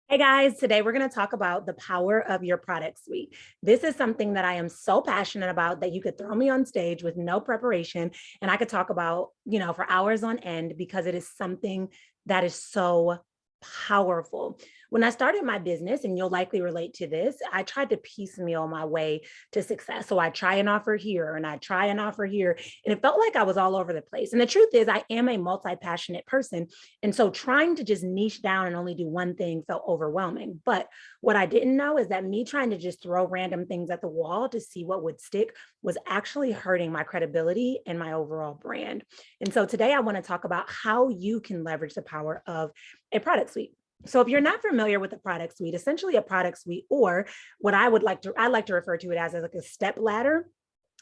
Hey guys, today we're going to talk about the power of your product suite. This is something that I am so passionate about that you could throw me on stage with no preparation and I could talk about, for hours on end because it is something that is so powerful. When I started my business, and you'll likely relate to this, I tried to piecemeal my way to success. So I try an offer here and I try an offer here, and it felt like I was all over the place. And the truth is, I am a multi-passionate person, and so trying to just niche down and only do one thing felt overwhelming. But what I didn't know is that me trying to just throw random things at the wall to see what would stick was actually hurting my credibility and my overall brand. And so today I want to talk about how you can leverage the power of a product suite. So if you're not familiar with a product suite, essentially a product suite, or what I like to refer to it as like a step ladder,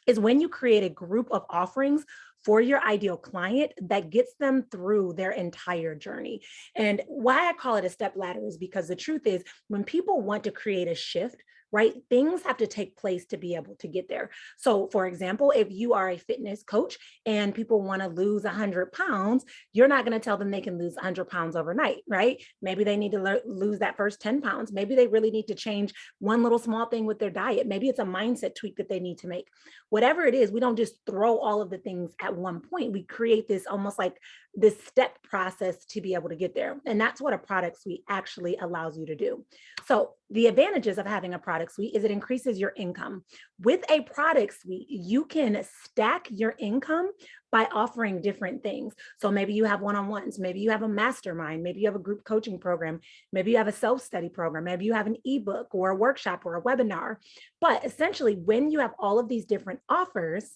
is when you create a group of offerings for your ideal client that gets them through their entire journey. And why I call it a step ladder is because the truth is, when people want to create a shift, right, things have to take place to be able to get there. So, for example, if you are a fitness coach and people want to lose 100 pounds, you're not going to tell them they can lose 100 pounds overnight, right? Maybe they need to lose that first 10 pounds. Maybe they really need to change one little small thing with their diet. Maybe it's a mindset tweak that they need to make. Whatever it is, we don't just throw all of the things at one point. We create this almost like this step process to be able to get there. And that's what a product suite actually allows you to do. So the advantages of having a product suite is it increases your income. With a product suite, you can stack your income by offering different things. So maybe you have one-on-ones, maybe you have a mastermind, maybe you have a group coaching program, maybe you have a self-study program, maybe you have an ebook or a workshop or a webinar. But essentially, when you have all of these different offers,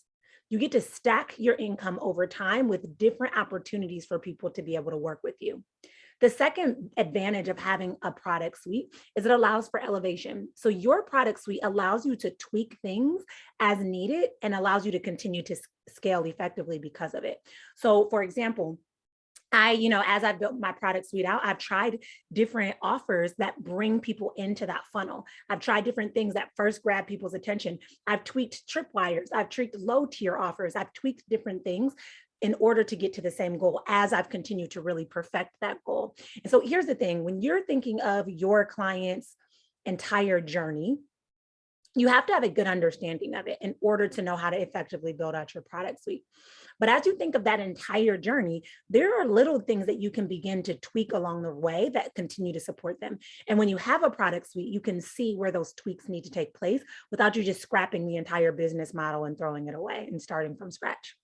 you get to stack your income over time with different opportunities for people to be able to work with you. The second advantage of having a product suite is it allows for elevation. So your product suite allows you to tweak things as needed and allows you to continue to scale effectively because of it. So for example, as I've built my product suite out, I've tried different offers that bring people into that funnel. I've tried different things that first grab people's attention. I've tweaked tripwires. I've tweaked low tier offers. I've tweaked different things in order to get to the same goal as I've continued to really perfect that goal. And so here's the thing, when you're thinking of your client's entire journey, you have to have a good understanding of it in order to know how to effectively build out your product suite. But as you think of that entire journey, there are little things that you can begin to tweak along the way that continue to support them. And when you have a product suite, you can see where those tweaks need to take place without you just scrapping the entire business model and throwing it away and starting from scratch.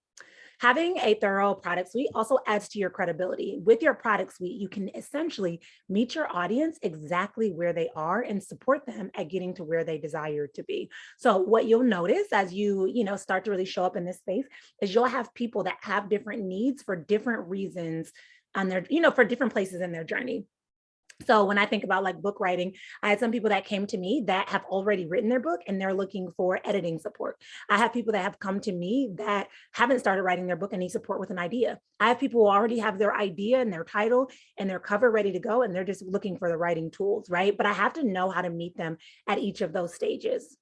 Having a thorough product suite also adds to your credibility. With your product suite, you can essentially meet your audience exactly where they are and support them at getting to where they desire to be. So what you'll notice as you start to really show up in this space is you'll have people that have different needs for different reasons on for different places in their journey. So when I think about like book writing, I had some people that came to me that have already written their book and they're looking for editing support. I have people that have come to me that haven't started writing their book and need support with an idea. I have people who already have their idea and their title and their cover ready to go, and they're just looking for the writing tools, right? But I have to know how to meet them at each of those stages.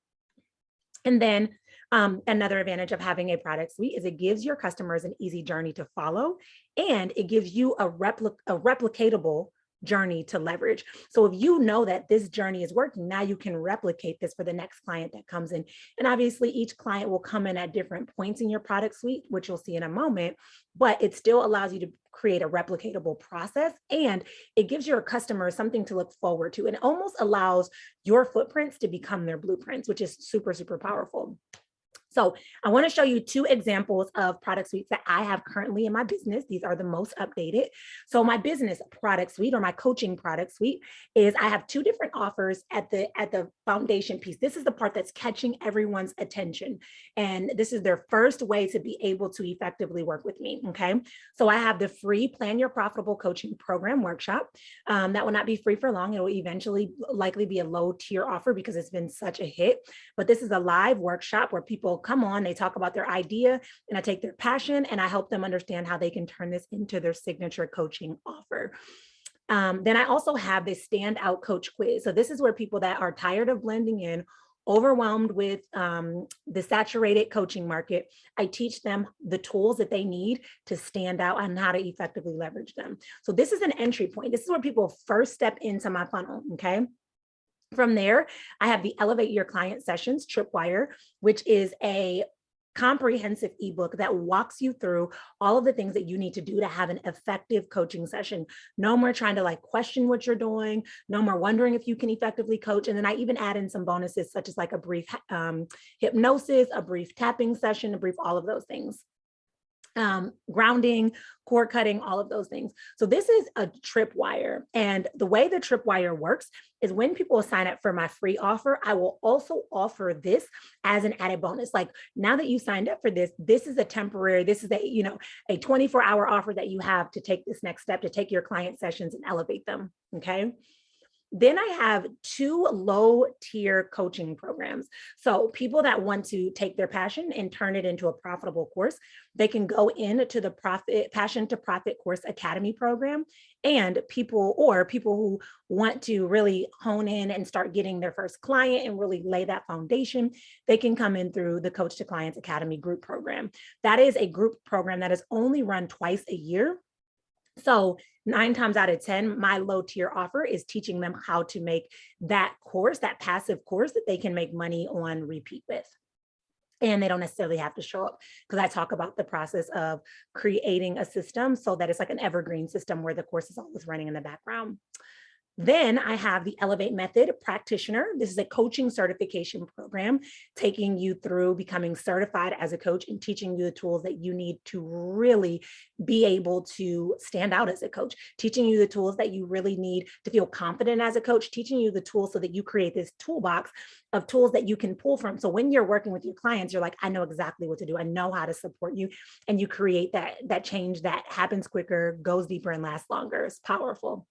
And then another advantage of having a product suite is it gives your customers an easy journey to follow, and it gives you a replicatable journey to leverage. So if you know that this journey is working, now you can replicate this for the next client that comes in. And obviously each client will come in at different points in your product suite, which you'll see in a moment, but it still allows you to create a replicatable process, and it gives your customers something to look forward to. And it almost allows your footprints to become their blueprints, which is super, super powerful. So I want to show you two examples of product suites that I have currently in my business. These are the most updated. So my business product suite, or my coaching product suite, is I have two different offers at the foundation piece. This is the part that's catching everyone's attention. And this is their first way to be able to effectively work with me. Okay. So I have the free Plan Your Profitable Coaching Program workshop. That will not be free for long. It will eventually likely be a low tier offer because it's been such a hit. But this is a live workshop where people come on, they talk about their idea, and I take their passion and I help them understand how they can turn this into their signature coaching offer. Then I also have this standout coach quiz. So this is where people that are tired of blending in overwhelmed with the saturated coaching market, I teach them the tools that they need to stand out and how to effectively leverage them. So this is an entry point. This is where people first step into my funnel, okay? From there, I have the Elevate Your Client Sessions Tripwire, which is a comprehensive ebook that walks you through all of the things that you need to do to have an effective coaching session. No more trying to like question what you're doing, no more wondering if you can effectively coach. And then I even add in some bonuses such as like a brief hypnosis, a brief tapping session, a brief, all of those things. Grounding, cord cutting, all of those things. So this is a tripwire. And the way the tripwire works is when people sign up for my free offer, I will also offer this as an added bonus. Like now that you signed up for this, this is a temporary, this is a, a 24-hour offer that you have to take this next step, to take your client sessions and elevate them. Okay. Then I have 2 low tier coaching programs. So people that want to take their passion and turn it into a profitable course, they can go into the Passion to Profit Course Academy program. And people who want to really hone in and start getting their first client and really lay that foundation, they can come in through the Coach to Clients Academy group program. That is a group program that is only run twice a year. So 9 times out of 10, my low tier offer is teaching them how to make that course, that passive course that they can make money on repeat with. And they don't necessarily have to show up, because I talk about the process of creating a system so that it's like an evergreen system where the course is always running in the background. Then I have the Elevate Method Practitioner. This is a coaching certification program, taking you through becoming certified as a coach and teaching you the tools that you need to really be able to stand out as a coach, teaching you the tools that you really need to feel confident as a coach, teaching you the tools so that you create this toolbox of tools that you can pull from. So when you're working with your clients, you're like, I know exactly what to do. I know how to support you. And you create that change that happens quicker, goes deeper, and lasts longer. It's powerful.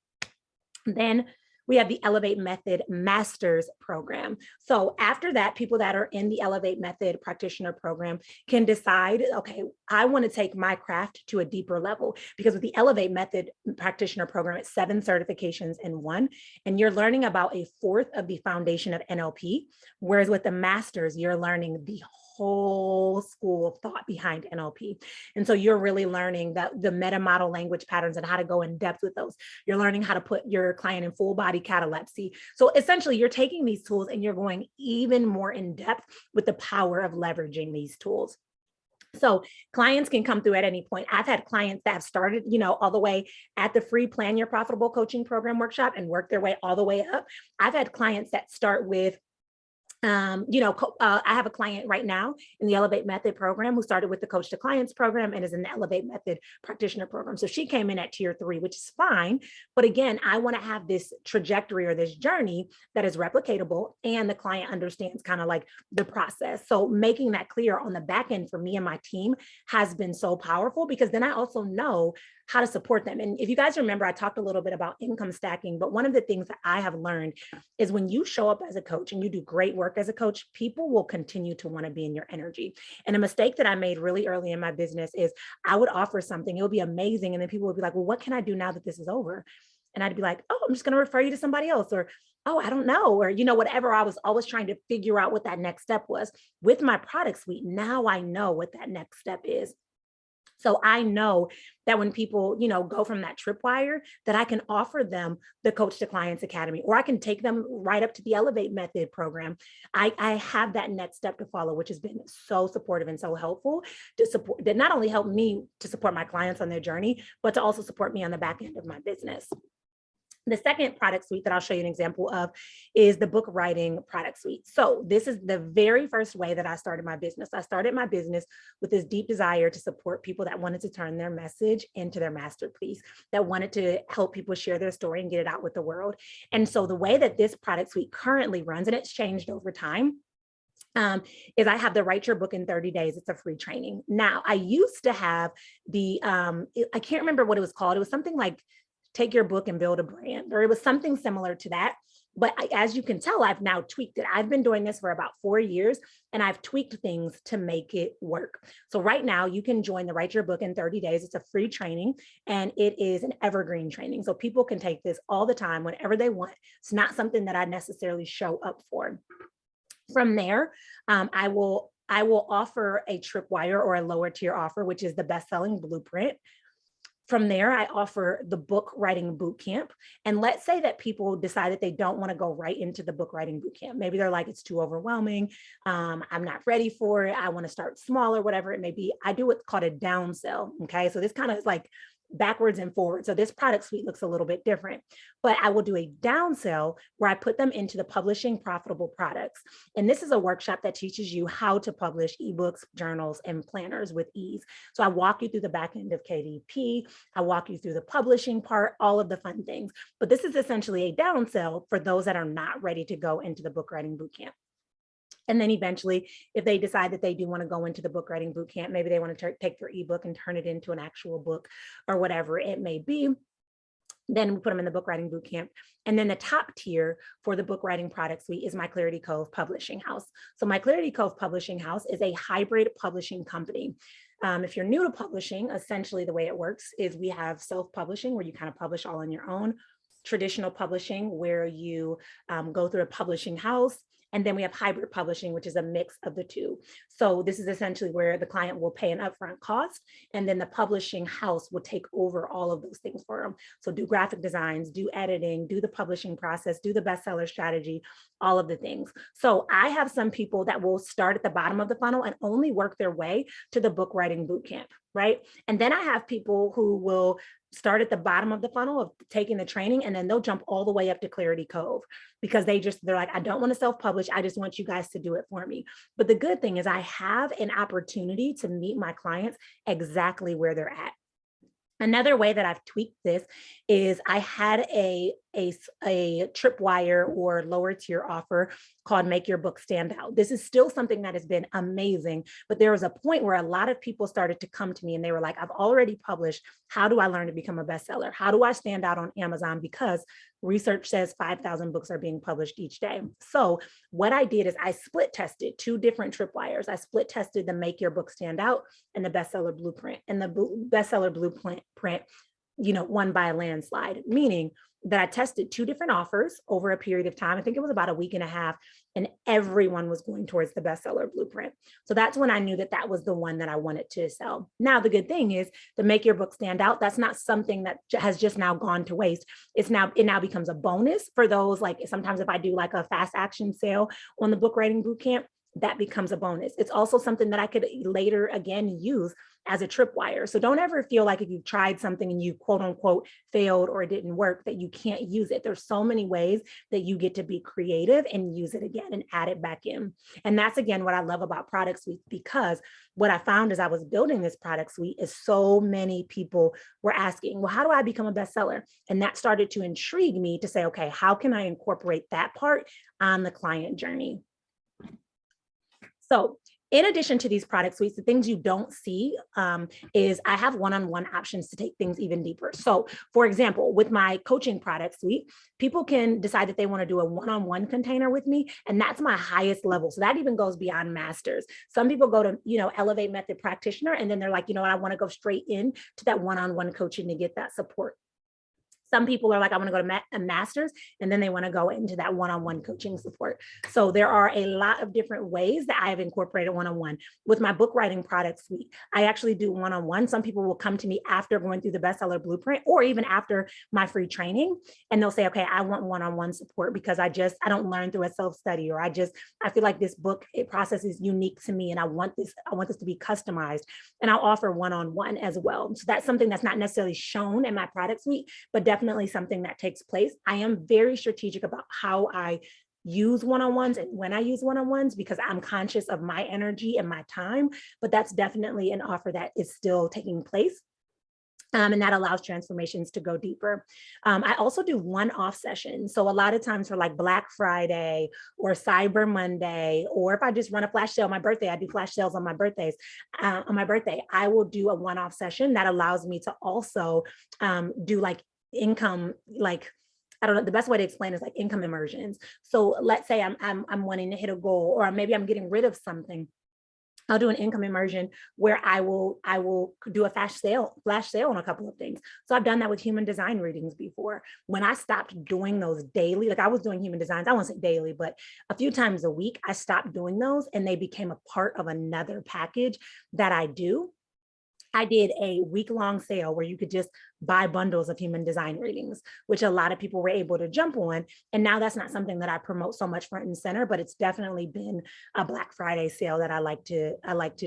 Then we have the Elevate Method Masters program. So after that, people that are in the Elevate Method practitioner program can decide, okay, I want to take my craft to a deeper level, because with the Elevate Method practitioner program, it's 7 certifications in one, and you're learning about a fourth of the foundation of NLP. Whereas with the Masters, you're learning the whole school of thought behind NLP. And so you're really learning the meta model language patterns and how to go in depth with those. You're learning how to put your client in full body catalepsy. So essentially you're taking these tools and you're going even more in depth with the power of leveraging these tools. So clients can come through at any point. I've had clients that have started, all the way at the free Plan Your Profitable Coaching Program workshop and work their way all the way up. I've had clients that start with I have a client right now in the Elevate Method program who started with the Coach to Clients program and is in the Elevate Method practitioner program. So she came in at tier 3, which is fine. But again, I want to have this trajectory or this journey that is replicatable and the client understands kind of like the process. So making that clear on the back end for me and my team has been so powerful, because then I also know how to support them. And if you guys remember, I talked a little bit about income stacking, but one of the things that I have learned is when you show up as a coach and you do great work as a coach, people will continue to want to be in your energy. And a mistake that I made really early in my business is I would offer something, it would be amazing. And then people would be like, well, what can I do now that this is over? And I'd be like, oh, I'm just going to refer you to somebody else, or, oh, I don't know, or, whatever. I was always trying to figure out what that next step was. With my product suite, now I know what that next step is. So I know that when people, go from that tripwire, that I can offer them the Coach to Clients Academy, or I can take them right up to the Elevate Method program. I have that next step to follow, which has been so supportive and so helpful to support, that not only help me to support my clients on their journey, but to also support me on the back end of my business. The second product suite that I'll show you an example of is the book writing product suite. So this is the very first way that I started my business. I started my business with this deep desire to support people that wanted to turn their message into their masterpiece, that wanted to help people share their story and get it out with the world. And so the way that this product suite currently runs, and it's changed over time, is I have the Write Your Book in 30 Days. It's a free training. Now, I used to have the, I can't remember what it was called. It was something like Take Your Book and Build a Brand, or it was something similar to that. But as you can tell, I've now tweaked it. I've been doing this for about 4 years, and I've tweaked things to make it work. So right now you can join the Write Your Book in 30 Days. It's a free training, and it is an evergreen training. So people can take this all the time, whenever they want. It's not something that I necessarily show up for. From there, I will offer a tripwire or a lower tier offer, which is the best-selling blueprint. From there, I offer the book writing boot camp. And let's say that people decide that they don't want to go right into the book writing boot camp. Maybe they're like, it's too overwhelming. I'm not ready for it. I want to start small or whatever it may be. I do what's called a down sell. Okay. So this kind of is like backwards and forward. So this product suite looks a little bit different, but I will do a down sell where I put them into the publishing profitable products. And this is a workshop that teaches you how to publish ebooks, journals, and planners with ease. So I walk you through the back end of KDP. I walk you through the publishing part, all of the fun things. But this is essentially a down sell for those that are not ready to go into the book writing bootcamp. And then eventually, if they decide that they do want to go into the book writing bootcamp, maybe they want to take their ebook and turn it into an actual book or whatever it may be, then we put them in the book writing bootcamp. And then the top tier for the book writing product suite is my Clarity Cove Publishing House. So my Clarity Cove Publishing House is a hybrid publishing company. If you're new to publishing, essentially the way it works is we have self-publishing where you kind of publish all on your own, traditional publishing where you go through a publishing house. And then we have hybrid publishing, which is a mix of the two. So this is essentially where the client will pay an upfront cost, and then the publishing house will take over all of those things for them. So do graphic designs, do editing, do the publishing process, do the bestseller strategy, all of the things. So I have some people that will start at the bottom of the funnel and only work their way to the book writing bootcamp, right? And then I have people who will start at the bottom of the funnel of taking the training, and then they'll jump all the way up to Clarity Cove because they're like, I don't want to self-publish. I just want you guys to do it for me. But the good thing is I have an opportunity to meet my clients exactly where they're at. Another way that I've tweaked this is I had a tripwire or lower tier offer called Make Your Book Stand Out. This is still something that has been amazing, but there was a point where a lot of people started to come to me and they were like, I've already published. How do I learn to become a bestseller? How do I stand out on Amazon? Because research says 5,000 books are being published each day. So what I did is I split tested two different tripwires. I split tested the Make Your Book Stand Out and the Bestseller Blueprint. And the Bestseller Blueprint, won by a landslide, meaning that I tested two different offers over a period of time. I think it was about a week and a half, and everyone was going towards the Bestseller Blueprint. So that's when I knew that that was the one that I wanted to sell. Now, the good thing is to Make Your Book Stand Out, that's not something that has just now gone to waste. It now becomes a bonus for those, like sometimes if I do like a fast action sale on the book writing bootcamp, that becomes a bonus. It's also something that I could later again use as a tripwire. So don't ever feel like if you've tried something and you quote unquote failed or it didn't work, that you can't use it. There's so many ways that you get to be creative and use it again and add it back in. And that's again what I love about product suites, because what I found as I was building this product suite is so many people were asking, well, how do I become a bestseller? And that started to intrigue me to say, okay, how can I incorporate that part on the client journey? So in addition to these product suites, the things you don't see is I have one-on-one options to take things even deeper. So for example, with my coaching product suite, people can decide that they want to do a one-on-one container with me, and that's my highest level. So that even goes beyond masters. Some people go to, Elevate Method practitioner, and then they're like, I want to go straight in to that one-on-one coaching to get that support. Some people are like, I want to go to a master's, and then they want to go into that one-on-one coaching support. So there are a lot of different ways that I have incorporated one-on-one. With my book writing product suite, I actually do one-on-one. Some people will come to me after going through the Bestseller Blueprint or even after my free training, and they'll say, okay, I want one-on-one support because I don't learn through a self-study, or I feel like this book process is unique to me, and I want this to be customized, and I'll offer one-on-one as well. So that's something that's not necessarily shown in my product suite, but definitely something that takes place. I am very strategic about how I use one-on-ones and when I use one-on-ones, because I'm conscious of my energy and my time, but that's definitely an offer that is still taking place. And that allows transformations to go deeper. I also do one-off sessions. So a lot of times for like Black Friday or Cyber Monday, or if I just run a flash sale on my birthday, I do flash sales on my birthdays. On my birthday, I will do a one-off session that allows me to also do like income, like, I don't know, the best way to explain is like income immersions. So let's say I'm wanting to hit a goal, or maybe I'm getting rid of something. I'll do an income immersion where I will do a flash sale on a couple of things. So I've done that with human design readings before. When I stopped doing those daily, like I was doing human designs, I won't say daily, but a few times a week, I stopped doing those and they became a part of another package that I do. I did a week-long sale where you could just buy bundles of human design readings, which a lot of people were able to jump on. And now that's not something that I promote so much front and center, but it's definitely been a Black Friday sale that I like to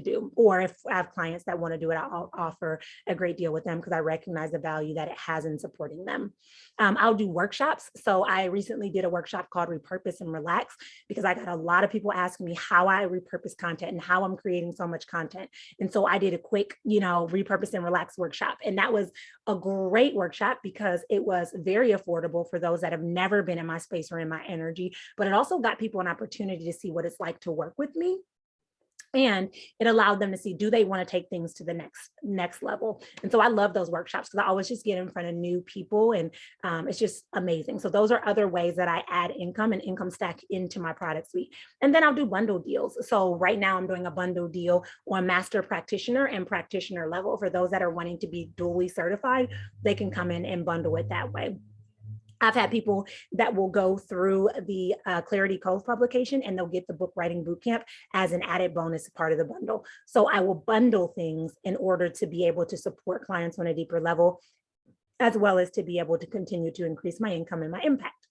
do. Or if I have clients that want to do it, I'll offer a great deal with them because I recognize the value that it has in supporting them. I'll do workshops. So I recently did a workshop called Repurpose and Relax because I got a lot of people asking me how I repurpose content and how I'm creating so much content. And so I did a quick, repurpose and relax workshop. And that was a great workshop because it was very affordable for those that have never been in my space or in my energy, but it also got people an opportunity to see what it's like to work with me. And it allowed them to see, do they want to take things to the next level? And so I love those workshops because I always just get in front of new people, and it's just amazing. So those are other ways that I add income and income stack into my product suite. And then I'll do bundle deals. So right now I'm doing a bundle deal on master practitioner and practitioner level. For those that are wanting to be dually certified, they can come in and bundle it that way. I've had people that will go through the Clarity Cove publication and they'll get the book writing bootcamp as an added bonus part of the bundle. So I will bundle things in order to be able to support clients on a deeper level, as well as to be able to continue to increase my income and my impact.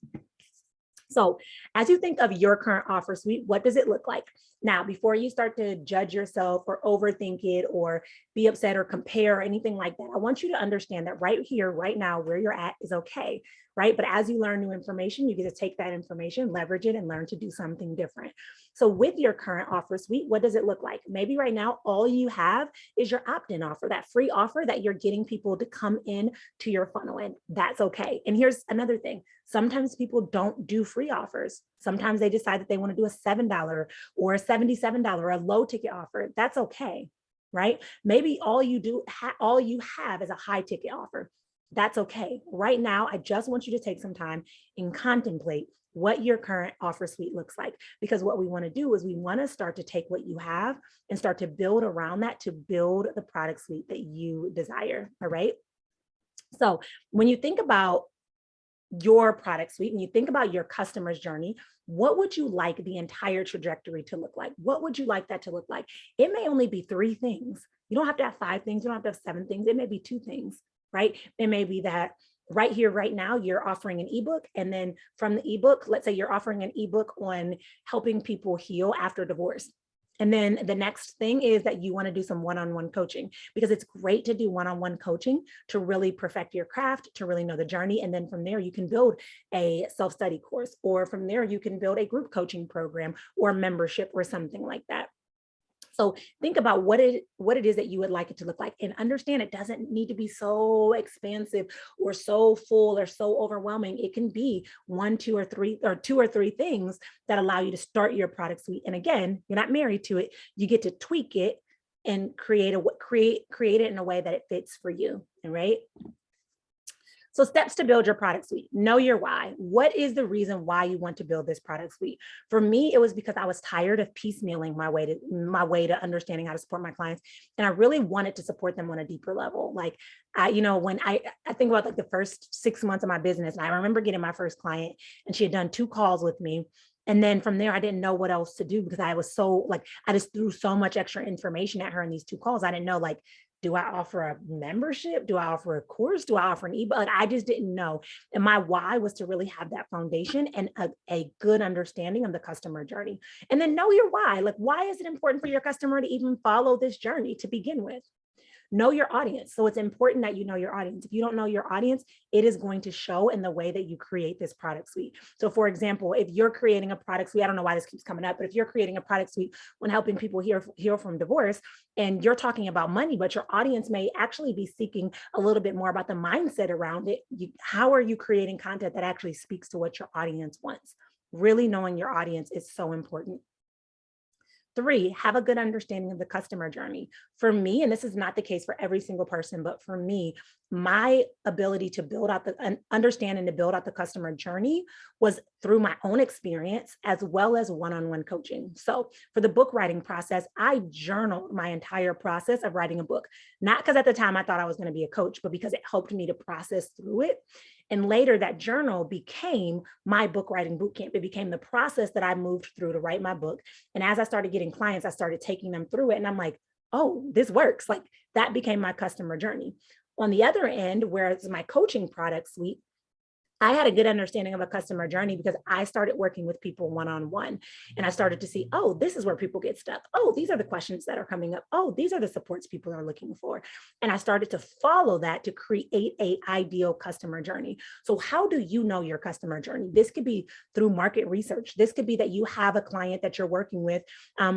So as you think of your current offer suite, what does it look like? Now, before you start to judge yourself or overthink it or be upset or compare or anything like that, I want you to understand that right here, right now, where you're at is okay, right? But as you learn new information, you get to take that information, leverage it, and learn to do something different. So with your current offer suite, what does it look like? Maybe right now, all you have is your opt-in offer, that free offer that you're getting people to come in to your funnel, and that's okay. And here's another thing. Sometimes people don't do free offers. Sometimes they decide that they want to do a $7 or a $77, a low ticket offer. That's okay, right? Maybe all you have is a high ticket offer. That's okay. Right now, I just want you to take some time and contemplate what your current offer suite looks like. Because what we want to do is we want to start to take what you have and start to build around that to build the product suite that you desire. All right. So when you think about your product suite and you think about your customer's journey, what would you like the entire trajectory to look like? What would you like that to look like? It may only be 3 things. You don't have to have 5 things. You don't have to have 7 things. It may be 2 things, right? It may be that right here, right now, you're offering an ebook. And then from the ebook, let's say you're offering an ebook on helping people heal after divorce. And then the next thing is that you want to do some one-on-one coaching, because it's great to do one-on-one coaching to really perfect your craft, to really know the journey. And then from there, you can build a self-study course, or from there, you can build a group coaching program or membership or something like that. So think about what it is that you would like it to look like, and understand it doesn't need to be so expansive or so full or so overwhelming. It can be 1, 2, or 3, or 2 or 3 things that allow you to start your product suite. And again, you're not married to it. You get to tweak it and create it in a way that it fits for you. All right. So steps to build your product suite. Know your why. What is the reason why you want to build this product suite? For me, it was because I was tired of piecemealing my way to understanding how to support my clients. And I really wanted to support them on a deeper level. Like when I think about like the first 6 months of my business, and I remember getting my first client and she had done 2 calls with me. And then from there, I didn't know what else to do because I was so I just threw so much extra information at her in these 2 calls. I didn't know, do I offer a membership? Do I offer a course? Do I offer an ebook? I just didn't know. And my why was to really have that foundation and a good understanding of the customer journey. And then know your why. Why is it important for your customer to even follow this journey to begin with? Know your audience. So it's important that you know your audience. If you don't know your audience, it is going to show in the way that you create this product suite. So for example, if you're creating a product suite, I don't know why this keeps coming up, but if you're creating a product suite when helping people heal from divorce, and you're talking about money, but your audience may actually be seeking a little bit more about the mindset around it, how are you creating content that actually speaks to what your audience wants? Really knowing your audience is so important. 3, have a good understanding of the customer journey. For me, and this is not the case for every single person, but for me, my ability to build out the understand and to build out the customer journey was through my own experience as well as one-on-one coaching. So for the book writing process, I journaled my entire process of writing a book, not because at the time I thought I was going to be a coach, but because it helped me to process through it. And later that journal became my book writing bootcamp. It became the process that I moved through to write my book. And as I started getting clients, I started taking them through it. And I'm like, oh, this works. Like that became my customer journey. On the other end, whereas my coaching product suite, I had a good understanding of a customer journey because I started working with people one-on-one, and I started to see, oh, this is where people get stuck. Oh, these are the questions that are coming up. Oh, these are the supports people are looking for. And I started to follow that to create a ideal customer journey. So how do you know your customer journey? This could be through market research. This could be that you have a client that you're working with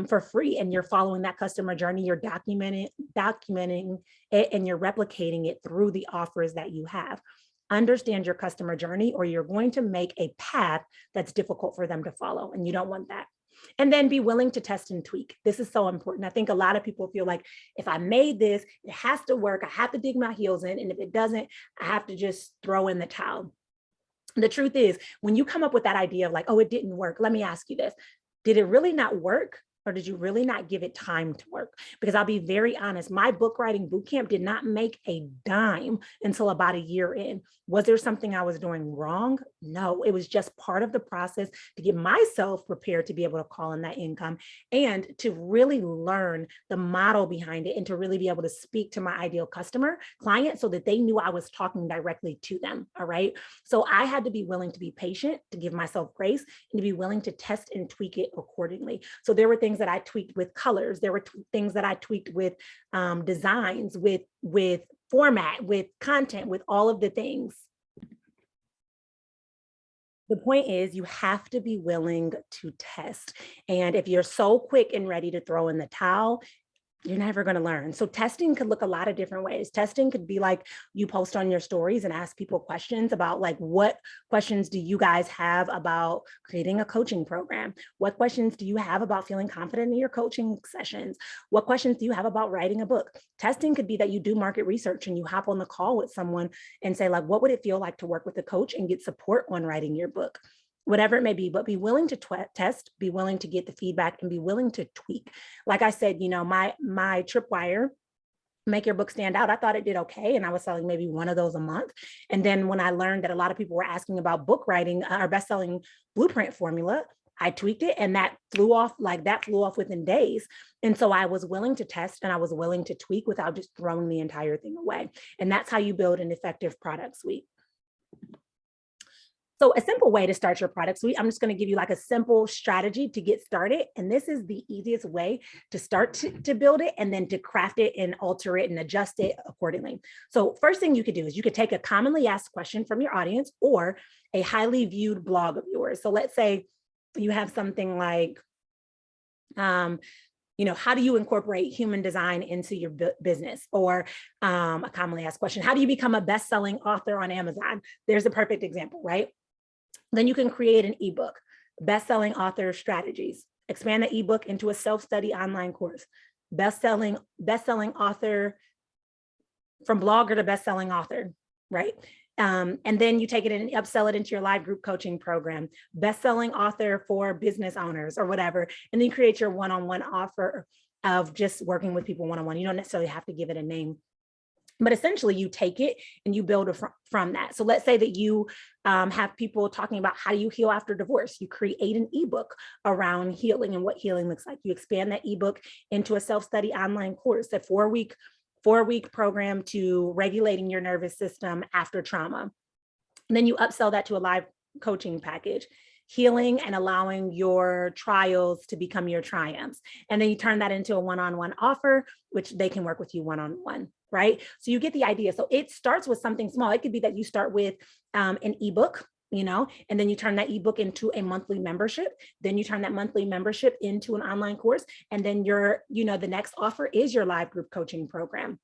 for free and you're following that customer journey, you're documenting it, and you're replicating it through the offers that you have. Understand your customer journey, or you're going to make a path that's difficult for them to follow, and you don't want that. And then be willing to test and tweak. This is so important. I think a lot of people feel like if I made this, it has to work. I have to dig my heels in. And if it doesn't, I have to just throw in the towel. The truth is, when you come up with that idea of like, oh, it didn't work, let me ask you this. Did it really not work? Or did you really not give it time to work? Because I'll be very honest, my book writing bootcamp did not make a dime until about a year in. Was there something I was doing wrong? No, it was just part of the process to get myself prepared to be able to call in that income and to really learn the model behind it and to really be able to speak to my ideal customer client so that they knew I was talking directly to them. All right. So I had to be willing to be patient, to give myself grace, and to be willing to test and tweak it accordingly. So there were things that I tweaked with colors. There were things that I tweaked with designs, with format, with content, with all of the things. The point is you have to be willing to test. And if you're so quick and ready to throw in the towel, you're never going to learn. So testing could look a lot of different ways. Testing could be like you post on your stories and ask people questions about like, what questions do you guys have about creating a coaching program? What questions do you have about feeling confident in your coaching sessions? What questions do you have about writing a book? Testing could be that you do market research and you hop on the call with someone and say like, what would it feel like to work with a coach and get support on writing your book? Whatever it may be, but be willing to test, be willing to get the feedback, and be willing to tweak. Like I said, you know, my Tripwire Make Your Book Stand Out, I thought it did okay, and I was selling maybe one of those a month. And then when I learned that a lot of people were asking about book writing, our best-selling blueprint formula, I tweaked it, and that flew off within days. And so I was willing to test and I was willing to tweak without just throwing the entire thing away. And that's how you build an effective product suite. So a simple way to start your product suite, I'm just going to give you like a simple strategy to get started. And this is the easiest way to start to build it and then to craft it and alter it and adjust it accordingly. So first thing you could do is you could take a commonly asked question from your audience or a highly viewed blog of yours. So let's say you have something like, you know, how do you incorporate human design into your business? Or a commonly asked question, how do you become a best-selling author on Amazon? There's a perfect example, right? Then you can create an ebook, best-selling author strategies, expand the ebook into a self-study online course, best-selling author from blogger to best-selling author, right? And then you take it and upsell it into your live group coaching program, best-selling author for business owners or whatever, and then create your one-on-one offer of just working with people one-on-one. You don't necessarily have to give it a name. But essentially you take it and you build from that. So let's say that you have people talking about how do you heal after divorce. You create an ebook around healing and what healing looks like. You expand that ebook into a self-study online course, a four-week program to regulating your nervous system after trauma. And then you upsell that to a live coaching package, healing and allowing your trials to become your triumphs. And then you turn that into a one-on-one offer, which they can work with you one-on-one. Right? So you get the idea. So it starts with something small. It could be that you start with an ebook, you know, and then you turn that ebook into a monthly membership. Then you turn that monthly membership into an online course. And then the next offer is your live group coaching program.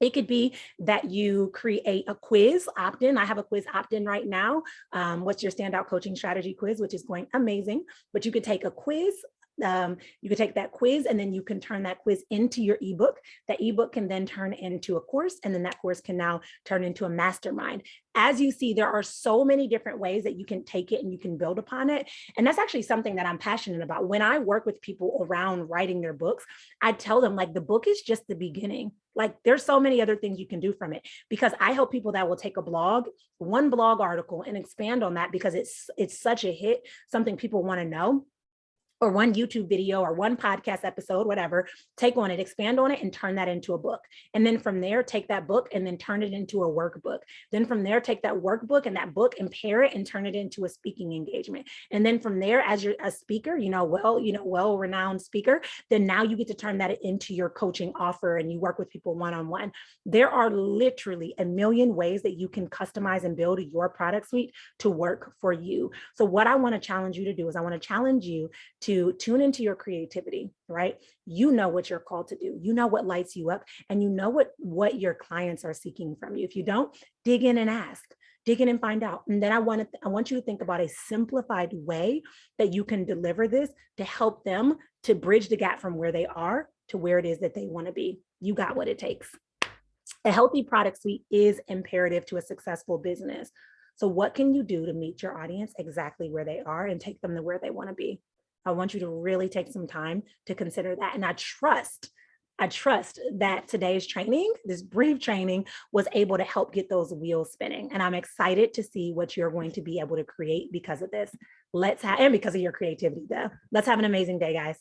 It could be that you create a quiz opt-in. I have a quiz opt-in right now. What's your standout coaching strategy quiz, which is going amazing. But you could take a quiz You could take that quiz and then you can turn that quiz into your ebook. That ebook can then turn into a course, and then that course can now turn into a mastermind. As you see, there are so many different ways that you can take it and you can build upon it. And that's actually something that I'm passionate about. When I work with people around writing their books, I tell them, like, the book is just the beginning. Like, there's so many other things you can do from it, because I help people that will take a blog, one blog article, and expand on that because it's such a hit, something people want to know, or one YouTube video or one podcast episode, whatever, take on it, expand on it, and turn that into a book. And then from there, take that book and then turn it into a workbook. Then from there, take that workbook and that book and pair it and turn it into a speaking engagement. And then from there, as you're a speaker, well-renowned speaker, then now you get to turn that into your coaching offer and you work with people one-on-one. There are literally a million ways that you can customize and build your product suite to work for you. So what I want to challenge you to do is I want to challenge you to tune into your creativity, right? You know what you're called to do. You know what lights you up, and you know what your clients are seeking from you. If you don't, dig in and ask, dig in and find out. And then I want you to think about a simplified way that you can deliver this to help them to bridge the gap from where they are to where it is that they want to be. You got what it takes. A healthy product suite is imperative to a successful business. So what can you do to meet your audience exactly where they are and take them to where they want to be? I want you to really take some time to consider that. And I trust that today's training, this brief training, was able to help get those wheels spinning. And I'm excited to see what you're going to be able to create because of this. And because of your creativity, though. Let's have an amazing day, guys.